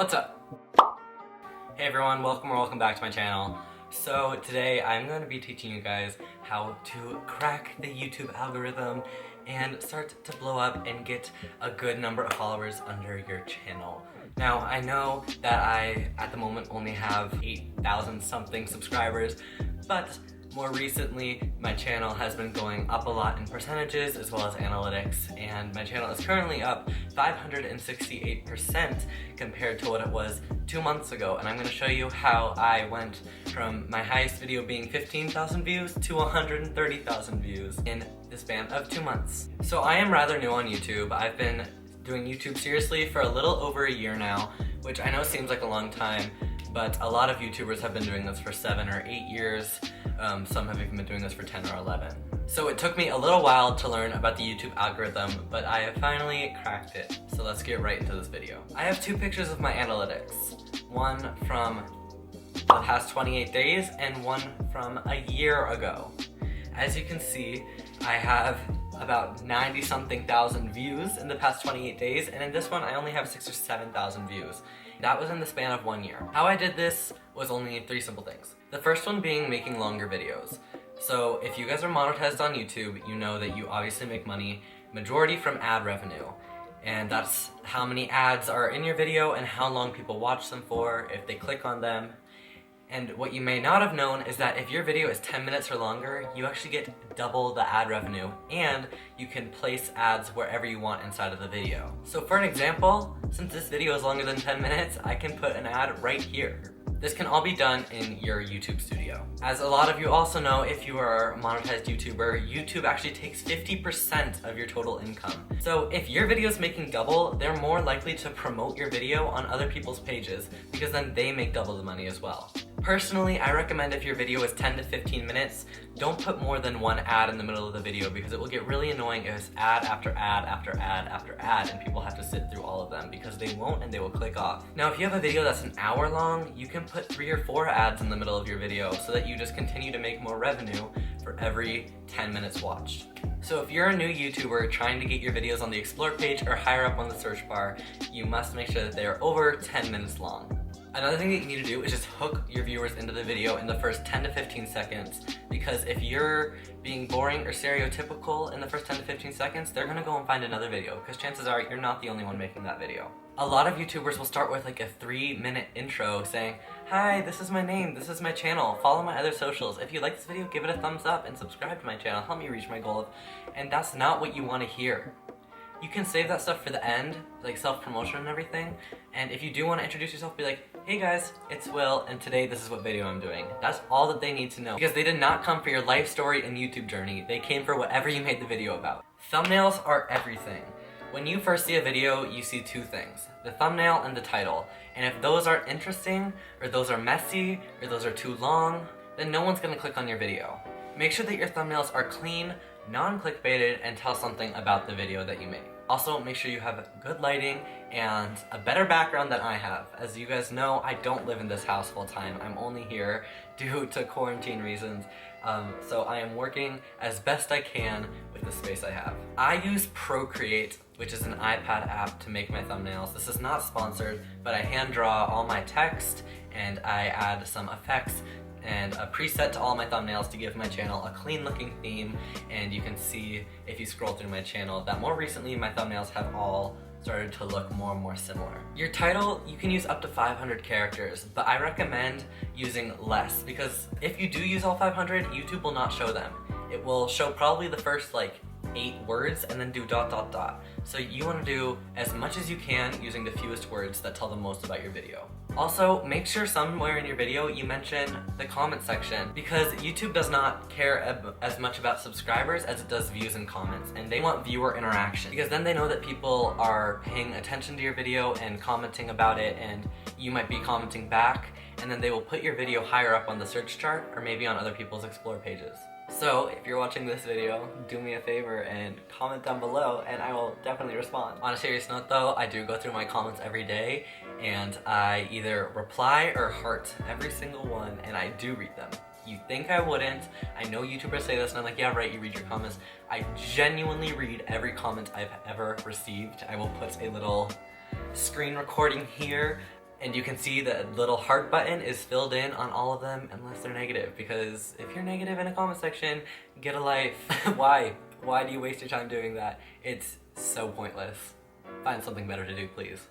What's up? Hey everyone, welcome back to my channel. So today I'm going to be teaching you guys how to crack the YouTube algorithm and start to blow up and get a good number of followers under your channel. Now I know that I at the moment only have 8,000 something subscribers, but more recently my channel has been going up a lot in percentages as well as analytics, and my channel is currently up 568% compared to what it was 2 months ago. And I'm going to show you how I went from my highest video being 15,000 views to 130,000 views in the span of 2 months. So I am rather new on YouTube. I've been doing YouTube seriously for a little over a year now, which I know seems like a long time, but a lot of YouTubers have been doing this for 7 or 8 years. Some have even been doing this for 10 or 11. So it took me a little while to learn about the YouTube algorithm, but I have finally cracked it. So let's get right into this video. I have 2 pictures of my analytics. One from the past 28 days and one from a year ago. As you can see, I have about 90 something thousand views in the past 28 days, and in this one I only have 6,000 or 7,000 views. That was in the span of 1 year. How I did this was only 3 simple things. The first one being making longer videos. So if you guys are monetized on YouTube, you know that you obviously make money, majority from ad revenue. And that's how many ads are in your video and how long people watch them for, if they click on them. And what you may not have known is that if your video is 10 minutes or longer, you actually get double the ad revenue, and you can place ads wherever you want inside of the video. So for an example, since this video is longer than 10 minutes, I can put an ad right here. This can all be done in your YouTube studio. As a lot of you also know, if you are a monetized YouTuber, YouTube actually takes 50% of your total income. So if your video is making double, they're more likely to promote your video on other people's pages, because then they make double the money as well. Personally, I recommend if your video is 10 to 15 minutes, don't put more than 1 ad in the middle of the video, because it will get really annoying if it's ad after ad after ad after ad and people have to sit through all of them, because they won't and they will click off. Now if you have a video that's an hour long, you can put 3 or 4 ads in the middle of your video so that you just continue to make more revenue for every 10 minutes watched. So if you're a new YouTuber trying to get your videos on the Explore page or higher up on the search bar, you must make sure that they are over 10 minutes long. Another thing that you need to do is just hook your viewers into the video in the first 10 to 15 seconds, because if you're being boring or stereotypical in the first 10 to 15 seconds, they're gonna go and find another video, because chances are you're not the only one making that video. A lot of YouTubers will start with like a 3-minute intro saying, "Hi, this is my name, this is my channel, follow my other socials. If you like this video, give it a thumbs up and subscribe to my channel, help me reach my goal." And that's not what you want to hear. You can save that stuff for the end, like self-promotion and everything, and if you do want to introduce yourself, be like, "Hey guys, it's Will, and today this is what video I'm doing." That's all that they need to know, because they did not come for your life story and YouTube journey, they came for whatever you made the video about. Thumbnails are everything. When you first see a video, you see 2 things, the thumbnail and the title, and if those aren't interesting, or those are messy, or those are too long, then no one's gonna click on your video. Make sure that your thumbnails are clean, non-clickbaited, and tell something about the video that you made. Also, make sure you have good lighting and a better background than I have. As you guys know, I don't live in this house full time. I'm only here due to quarantine reasons, so I am working as best I can with the space I have. I use Procreate, which is an iPad app, to make my thumbnails. This is not sponsored, but I hand draw all my text and I add some effects and a preset to all my thumbnails to give my channel a clean looking theme. And you can see if you scroll through my channel that more recently my thumbnails have all started to look more and more similar. Your title, you can use up to 500 characters, but I recommend using less, because if you do use all 500, YouTube will not show them. It will show probably the first like 8 words and then do ... So you want to do as much as you can using the fewest words that tell the most about your video. Also, make sure somewhere in your video you mention the comment section, because YouTube does not care as much about subscribers as it does views and comments, and they want viewer interaction, because then they know that people are paying attention to your video and commenting about it, and you might be commenting back, and then they will put your video higher up on the search chart or maybe on other people's Explore pages. So if you're watching this video, do me a favor and comment down below and I will definitely respond. On a serious note though, I do go through my comments every day and I either reply or heart every single one, and I do read them. You think I wouldn't. I know YouTubers say this and I'm like, yeah right, you read your comments. I genuinely read every comment I've ever received. I will put a little screen recording here And you can see the little heart button is filled in on all of them unless they're negative, because if you're negative in a comment section, get a life. Why? Why do you waste your time doing that? It's so pointless. Find something better to do, please.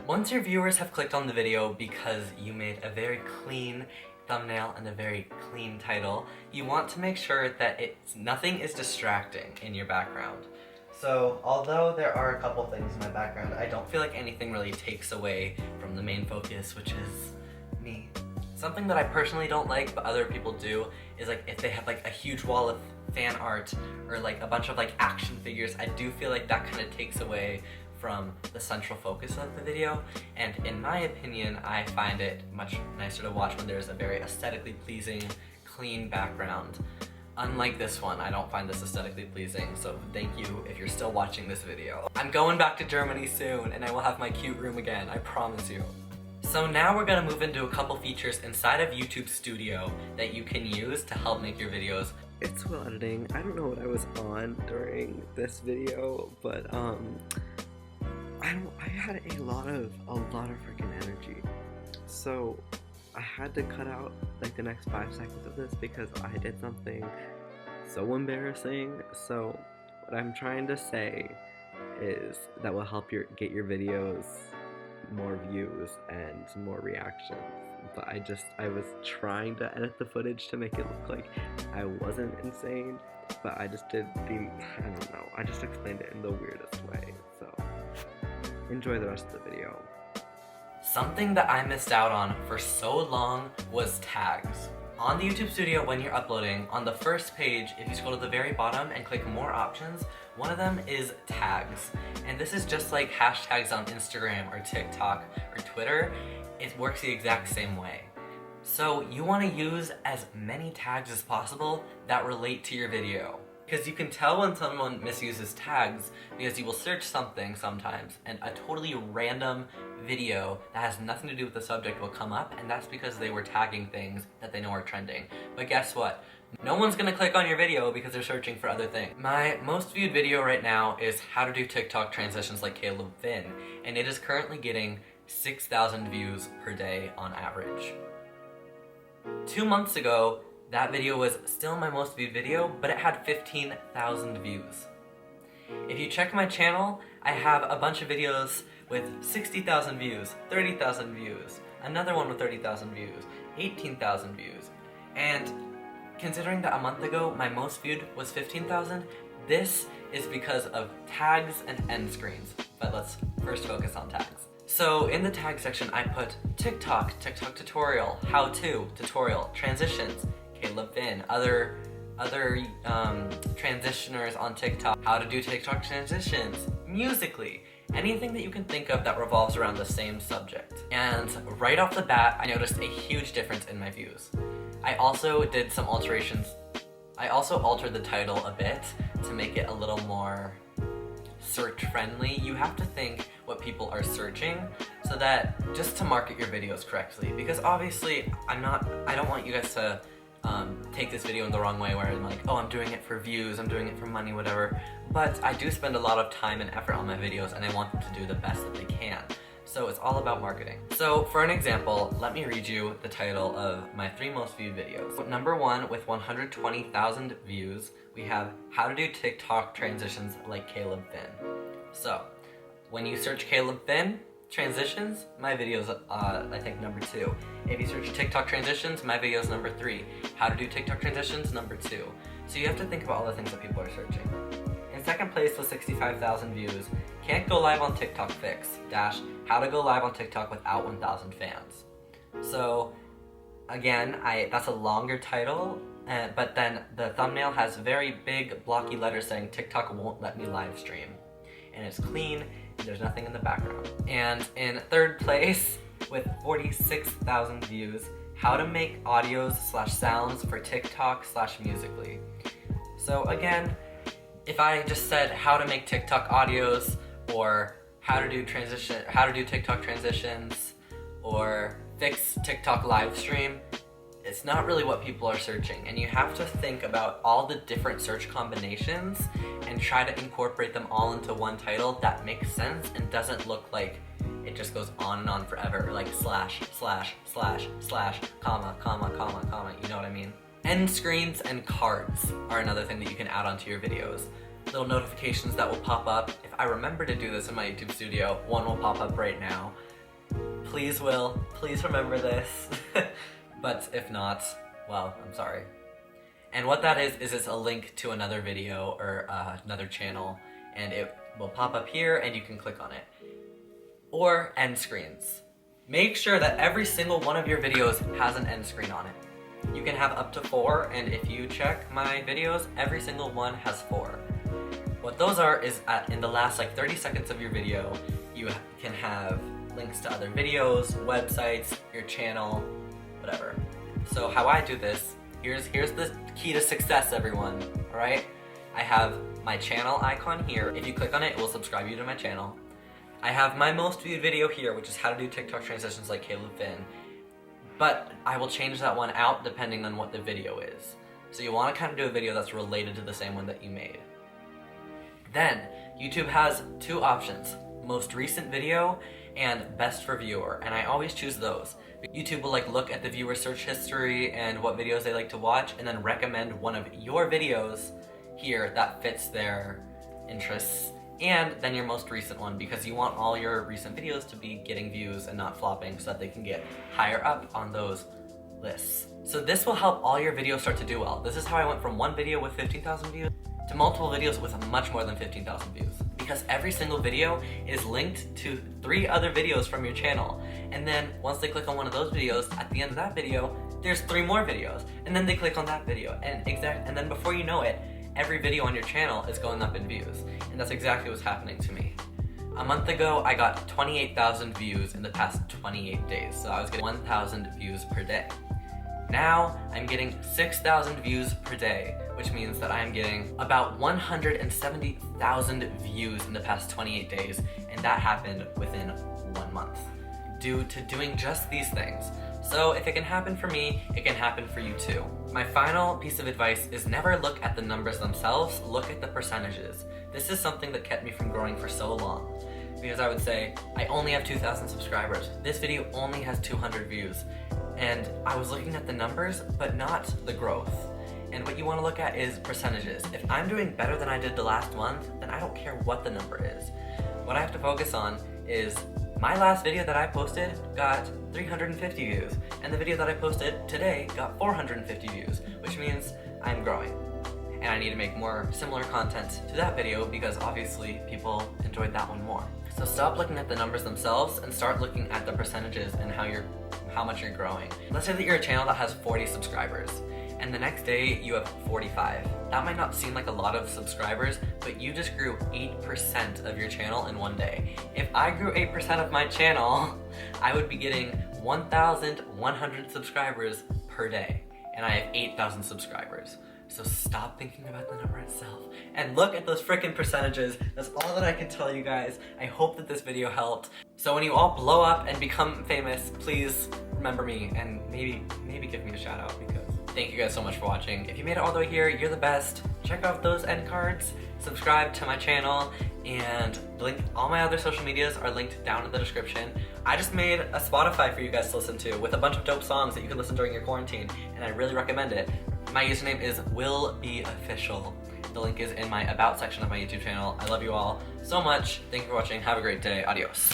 Once your viewers have clicked on the video because you made a very clean thumbnail and a very clean title, you want to make sure that nothing is distracting in your background. So, although there are a couple things in my background, I don't feel like anything really takes away from the main focus, which is me. Something that I personally don't like, but other people do, is like if they have like a huge wall of fan art or like a bunch of like action figures. I do feel like that kind of takes away from the central focus of the video, and in my opinion, I find it much nicer to watch when there's a very aesthetically pleasing, clean background. Unlike this one, I don't find this aesthetically pleasing, so thank you if you're still watching this video. I'm going back to Germany soon, and I will have my cute room again, I promise you. So now we're gonna move into a couple features inside of YouTube Studio that you can use to help make your videos. It's Will editing. I don't know what I was on during this video, but I had a lot of freaking energy. So I had to cut out like the next 5 seconds of this because I did something so embarrassing. So what I'm trying to say is that will help get your videos more views and more reactions. But I was trying to edit the footage to make it look like I wasn't insane, but I just did I don't know, I just explained it in the weirdest way. So enjoy the rest of the video. Something that I missed out on for so long was tags. On the YouTube Studio, when you're uploading, on the first page, if you scroll to the very bottom and click more options, one of them is tags. And this is just like hashtags on Instagram or TikTok or Twitter. It works the exact same way. So you want to use as many tags as possible that relate to your video. Because you can tell when someone misuses tags because you will search something sometimes and a totally random video that has nothing to do with the subject will come up, and that's because they were tagging things that they know are trending. But guess what? No one's gonna click on your video because they're searching for other things. My most viewed video right now is how to do TikTok transitions like Caleb Finn, and it is currently getting 6,000 views per day on average. 2 months ago, that video was still my most viewed video, but it had 15,000 views. If you check my channel, I have a bunch of videos with 60,000 views, 30,000 views, another one with 30,000 views, 18,000 views. And considering that a month ago my most viewed was 15,000, this is because of tags and end screens. But let's first focus on tags. So in the tag section I put TikTok tutorial, how-to tutorial, transitions, Caleb Finn, other transitioners on TikTok, how to do TikTok transitions, Musically, anything that you can think of that revolves around the same subject. And right off the bat, I noticed a huge difference in my views. I also did some alterations. I also altered the title a bit to make it a little more search friendly. You have to think what people are searching so that just to market your videos correctly, because obviously I don't want you guys to take this video in the wrong way where I'm like, oh, I'm doing it for views, I'm doing it for money, whatever. But I do spend a lot of time and effort on my videos and I want them to do the best that they can. So it's all about marketing. So for an example, let me read you the title of my 3 most viewed videos. Number 1 with 120,000 views, we have how to do TikTok transitions like Caleb Finn. So when you search Caleb Finn transitions, my video's I think number 2. If you search TikTok transitions, my video's number 3. How to do TikTok transitions, number 2. So you have to think about all the things that people are searching. In second place with 65,000 views, can't go live on TikTok fix, dash, how to go live on TikTok without 1,000 fans. So again, that's a longer title, but then the thumbnail has very big blocky letters saying TikTok won't let me live stream. And it's clean, and there's nothing in the background. And in third place with 46,000 views, how to make audios / sounds for TikTok / Musically. So again, if I just said how to make TikTok audios, or how to do TikTok transitions, or fix TikTok live stream, it's not really what people are searching, and you have to think about all the different search combinations and try to incorporate them all into one title that makes sense and doesn't look like it just goes on and on forever, like slash, slash, slash, slash, comma, comma, comma, comma, you know what I mean? End screens and cards are another thing that you can add onto your videos. Little notifications that will pop up. If I remember to do this in my YouTube studio, one will pop up right now. Please Will, please remember this. But if not, well, I'm sorry. And what that is it's a link to another video or another channel, and it will pop up here and you can click on it. Or end screens. Make sure that every single one of your videos has an end screen on it. You can have up to 4, and if you check my videos, every single one has 4. What those are is in the last like 30 seconds of your video, you can have links to other videos, websites, your channel, whatever. So how I do this, here's the key to success, everyone, alright? I have my channel icon here. If you click on it, it will subscribe you to my channel. I have my most viewed video here, which is how to do TikTok transitions like Caleb Finn. But I will change that one out depending on what the video is. So you want to kind of do a video that's related to the same one that you made. Then, YouTube has 2 options, most recent video and best for viewer, and I always choose those. YouTube will like look at the viewer search history and what videos they like to watch, and then recommend one of your videos here that fits their interests, and then your most recent one, because you want all your recent videos to be getting views and not flopping so that they can get higher up on those lists. So this will help all your videos start to do well. This is how I went from one video with 15,000 views to multiple videos with much more than 15,000 views. Because every single video is linked to 3 other videos from your channel. And then once they click on one of those videos, at the end of that video, there's 3 more videos. And then they click on that video. And then before you know it, every video on your channel is going up in views. And that's exactly what's happening to me. A month ago, I got 28,000 views in the past 28 days. So I was getting 1,000 views per day. Now, I'm getting 6,000 views per day, which means that I'm getting about 170,000 views in the past 28 days, and that happened within 1 month, due to doing just these things. So if it can happen for me, it can happen for you too. My final piece of advice is never look at the numbers themselves, look at the percentages. This is something that kept me from growing for so long. Because I would say, I only have 2,000 subscribers. This video only has 200 views. And I was looking at the numbers, but not the growth. And what you want to look at is percentages. If I'm doing better than I did the last month, then I don't care what the number is. What I have to focus on is my last video that I posted got 350 views, and the video that I posted today got 450 views, which means I'm growing. And I need to make more similar content to that video because obviously people enjoyed that one more. So stop looking at the numbers themselves and start looking at the percentages and how much you're growing. Let's say that you're a channel that has 40 subscribers and the next day you have 45. That might not seem like a lot of subscribers, but you just grew 8% of your channel in one day. If I grew 8% of my channel, I would be getting 1,100 subscribers per day, and I have 8,000 subscribers. So stop thinking about the number itself and look at those freaking percentages. That's all that I can tell you guys. I hope that this video helped. So when you all blow up and become famous, please remember me and maybe give me a shout out, because thank you guys so much for watching. If you made it all the way here, you're the best. Check out those end cards, subscribe to my channel, and all my other social medias are linked down in the description. I just made a Spotify for you guys to listen to with a bunch of dope songs that you can listen during your quarantine, and I really recommend it. My username is willbofficial. The link is in my About section of my YouTube channel. I love you all so much. Thank you for watching. Have a great day. Adios.